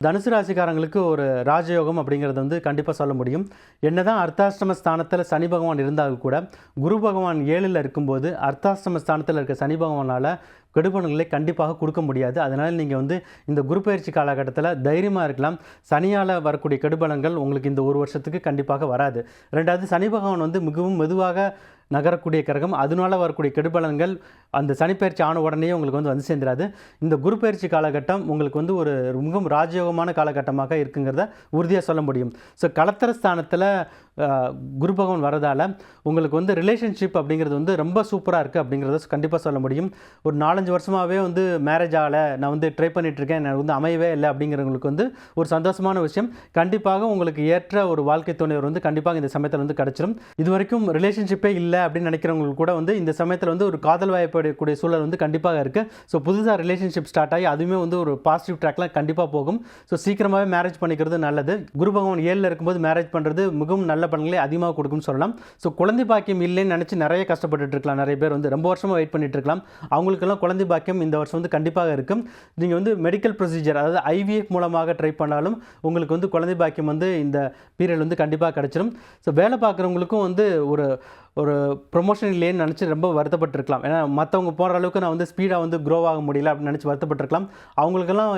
தனுசு ராசிக்காரங்களுக்கு ஒரு ராஜயோகம் அப்படிங்கிறது வந்து கண்டிப்பாக சொல்ல முடியும். என்னதான் அர்த்தாஷ்டம ஸ்தானத்தில் சனி பகவான் இருந்தாலும் கூட குரு பகவான் 7ல் இருக்கும்போது அர்த்தாஷ்டம ஸ்தானத்தில் இருக்க சனி பகவானால் கெடுபலன்களை கண்டிப்பாக கொடுக்க முடியாது. அதனால் நீங்கள் வந்து இந்த குரு பயிற்சி காலகட்டத்தில் தைரியமாக இருக்கலாம். சனியால் வரக்கூடிய கெடுபலன்கள் உங்களுக்கு இந்த ஒரு வருஷத்துக்கு கண்டிப்பாக வராது. ரெண்டாவது, சனி பகவான் வந்து மிகவும் மெதுவாக நகரக்கூடிய கிரகம். அதனால வரக்கூடிய கெடுபலன்கள் அந்த சனிப்பயிற்சி ஆன உடனே உங்களுக்கு வந்து சேர்ந்துடாது. இந்த குரு பயிற்சி காலகட்டம் உங்களுக்கு வந்து ஒரு மிகவும் ராஜயோகமான காலகட்டமாக இருக்குங்கிறத உறுதியாக சொல்ல முடியும். ஸோ கலத்திர ஸ்தானத்தில் குரு பகவான் வரதால் உங்களுக்கு வந்து ரிலேஷன்ஷிப் அப்படிங்கிறது வந்து ரொம்ப சூப்பராக இருக்குது அப்படிங்கிறத கண்டிப்பாக சொல்ல முடியும். ஒரு 4-5 வருஷமாகவே வந்து மேரேஜ் ஆகலை, நான் வந்து ட்ரை பண்ணிகிட்ருக்கேன், எனக்கு வந்து அமையவே இல்லை அப்படிங்கிறவங்களுக்கு வந்து ஒரு சந்தோஷமான விஷயம். கண்டிப்பாக உங்களுக்கு ஏற்ற ஒரு வாழ்க்கை துணைவர் வந்து கண்டிப்பாக இந்த சமயத்தில் வந்து கிடச்சிரும். இது வரைக்கும் ரிலேஷன்ஷிப்பே இல்லை அப்படின்னு நினைக்கிறவங்களுக்கு கூட வந்து இந்த சமயத்தில் வந்து ஒரு காதல் வாய்ப்படக்கூடிய சூழல் வந்து கண்டிப்பாக இருக்குது. ஸோ புதுசாக ரிலேஷன்ஷிப் ஸ்டார்ட் ஆகி அதுவுமே வந்து ஒரு பாசிட்டிவ் ட்ராக்லாம் கண்டிப்பாக போகும். ஸோ சீக்கிரமாகவே மேரேஜ் பண்ணிக்கிறது நல்லது. குரு பகவான் 7ல் இருக்கும்போது மேரேஜ் பண்ணுறது மிகவும் நல்ல பலன்களை அதிகமாக கொடுக்கும்னு சொல்லலாம். ஸோ குழந்தை பாக்கியம் இல்லைன்னு நினச்சி நிறைய கஷ்டப்பட்டுட்டு இருக்கலாம். நிறைய பேர் வந்து ரொம்ப வருஷமாக வெயிட் பண்ணிட்டு இருக்கலாம். அவங்களுக்கெல்லாம் குழந்தை பாக்கியம் இந்த வருஷம் வந்து கண்டிப்பாக இருக்கும். நீங்கள் வந்து மெடிக்கல் ப்ரொசீஜர், அதாவது IVF மூலமாக ட்ரை பண்ணாலும் உங்களுக்கு வந்து குழந்தை பாக்கியம் வந்து இந்த பீரியட் வந்து கண்டிப்பாக கிடச்சிரும். ஸோ வேலை பார்க்குறவங்களுக்கும் வந்து ஒரு ப்ரொமோஷன் இல்லைன்னு நினச்சி ரொம்ப வருத்தப்பட்டிருக்கலாம். ஏன்னா மற்றவங்க போகிற அளவுக்கு நான் வந்து ஸ்பீடாக வந்து க்ரோ ஆக முடியல அப்படின்னு நினச்சி வருத்தப்பட்டிருக்கலாம். அவங்களுக்கெல்லாம்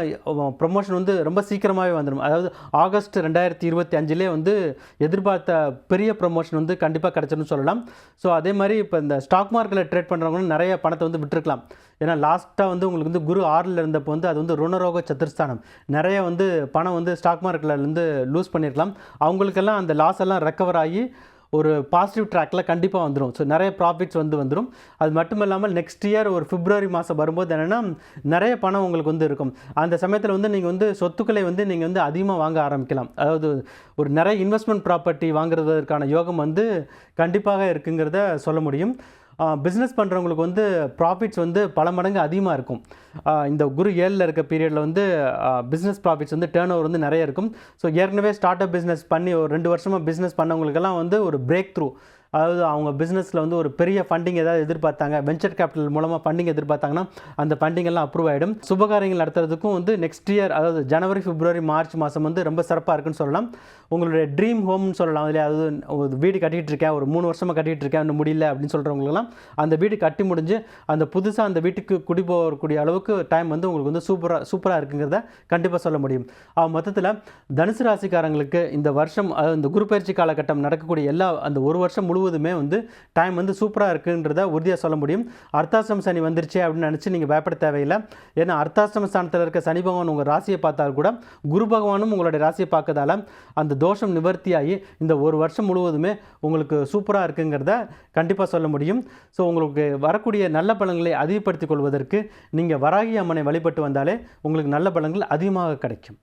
ப்ரொமோஷன் வந்து ரொம்ப சீக்கிரமாகவே வந்துடும். அதாவது ஆகஸ்ட் 2025 வந்து எதிர்பார்த்த பெரிய ப்ரொமோஷன் வந்து கண்டிப்பாக கிடச்சிருன்னு சொல்லலாம். ஸோ அதே மாதிரி இப்போ இந்த ஸ்டாக் மார்க்கெட்டில் ட்ரேட் பண்ணுறவங்களும் நிறைய பணத்தை வந்து விட்டுருக்கலாம். ஏன்னா லாஸ்ட்டாக வந்து உங்களுக்கு வந்து குரு 6ல் இருந்தப்போ வந்து அது வந்து ருணரோக சதுர்ஸ்தானம், நிறைய வந்து பணம் வந்து ஸ்டாக் மார்க்கெட்லேருந்து லூஸ் பண்ணியிருக்கலாம். அவங்களுக்கெல்லாம் அந்த லாஸ் எல்லாம் ரெக்கவர் ஆகி ஒரு பாசிட்டிவ் ட்ராக்கில் கண்டிப்பாக வந்துடும். ஸோ நிறைய ப்ராஃபிட்ஸ் வந்துடும். அது மட்டும் இல்லாமல் நெக்ஸ்ட் இயர் ஒரு பிப்ரவரி மாதம் வரும்போது என்னென்னா நிறைய பணம் உங்களுக்கு வந்து இருக்கும். அந்த சமயத்தில் வந்து நீங்கள் வந்து சொத்துக்களை வந்து நீங்கள் வந்து அதிகமாக வாங்க ஆரம்பிக்கலாம். அதாவது ஒரு நிறைய இன்வெஸ்ட்மெண்ட் ப்ராப்பர்ட்டி வாங்குறதுக்கான யோகம் வந்து கண்டிப்பாக இருக்குங்கிறத சொல்ல முடியும். பிஸ்னஸ் பண்ணுறவங்களுக்கு வந்து ப்ராஃபிட்ஸ் வந்து பல மடங்கு அதிகமாக இருக்கும். இந்த குரு 7ல் இருக்க பீரியடில் வந்து பிஸ்னஸ் ப்ராஃபிட்ஸ் வந்து டேர்ன் ஓவர் வந்து நிறைய இருக்கும். ஸோ ஏற்கனவே ஸ்டார்ட் அப் பிஸ்னஸ் பண்ணி ஒரு 2 வருஷமாக பிஸ்னஸ் பண்ணவங்களுக்கெல்லாம் வந்து ஒரு பிரேக் த்ரூ, அதாவது அவங்க பிஸ்னஸில் வந்து ஒரு பெரிய ஃபண்டிங் ஏதாவது எதிர்பார்த்தாங்க, வெஞ்சர் கேபிட்டல் மூலமாக ஃபண்டிங் எதிர்பார்த்தாங்கன்னா அந்த ஃபண்டிங் எல்லாம் அப்ரூவ் ஆகிடும். சுபகாரியங்கள் நடத்துறதுக்கும் வந்து நெக்ஸ்ட் இயர், அதாவது ஜனவரி, பிப்ரவரி, மார்ச் மாதம் வந்து ரொம்ப சிறப்பாக இருக்குன்னு சொல்லலாம். உங்களுடைய ட்ரீம் ஹோம்னு சொல்லலாம். அதில் அதாவது ஒரு வீடு கட்டிகிட்டு இருக்கேன், ஒரு 3 வருஷமாக கட்டிகிட்டு இருக்கேன், இன்னும் முடியல அப்படின்னு சொல்கிறவங்களுக்குலாம் அந்த வீடு கட்டி முடிஞ்சு அந்த புதுசாக அந்த வீட்டுக்கு குடி போகக்கூடிய அளவுக்கு டைம் வந்து உங்களுக்கு வந்து சூப்பராக இருக்குங்கிறத கண்டிப்பாக சொல்ல முடியும். மொத்தத்தில் தனுசு ராசிக்காரங்களுக்கு இந்த வருஷம், அதாவது இந்த குரு பயிற்சி காலகட்டம் நடக்கக்கூடிய அந்த ஒரு வருஷம் முழுவதுமே வந்து டைம் வந்து சூப்பராக இருக்குன்றத உறுதியாக சொல்ல முடியும். அர்த்தாஷ்டம சனி வந்துருச்சே அப்படின்னு நினச்சி நீங்கள் பயப்பட தேவையில்லை. ஏன்னா அர்த்தாஷ்டம ஸ்தானத்தில் இருக்க சனி பகவான் உங்கள் ராசியை பார்த்தால் கூட குரு பகவானும் உங்களுடைய ராசியை பார்க்கறதால அந்த தோஷம் நிவர்த்தியாகி இந்த ஒரு வருஷம் முழுவதுமே உங்களுக்கு சூப்பராக இருக்குங்கிறத கண்டிப்பாக சொல்ல முடியும். ஸோ உங்களுக்கு வரக்கூடிய நல்ல பலன்களை அதிகப்படுத்திக் கொள்வதற்கு நீங்கள் வராகி அம்மனை வழிபட்டு வந்தாலே உங்களுக்கு நல்ல பலன்கள் அதிகமாக கிடைக்கும்.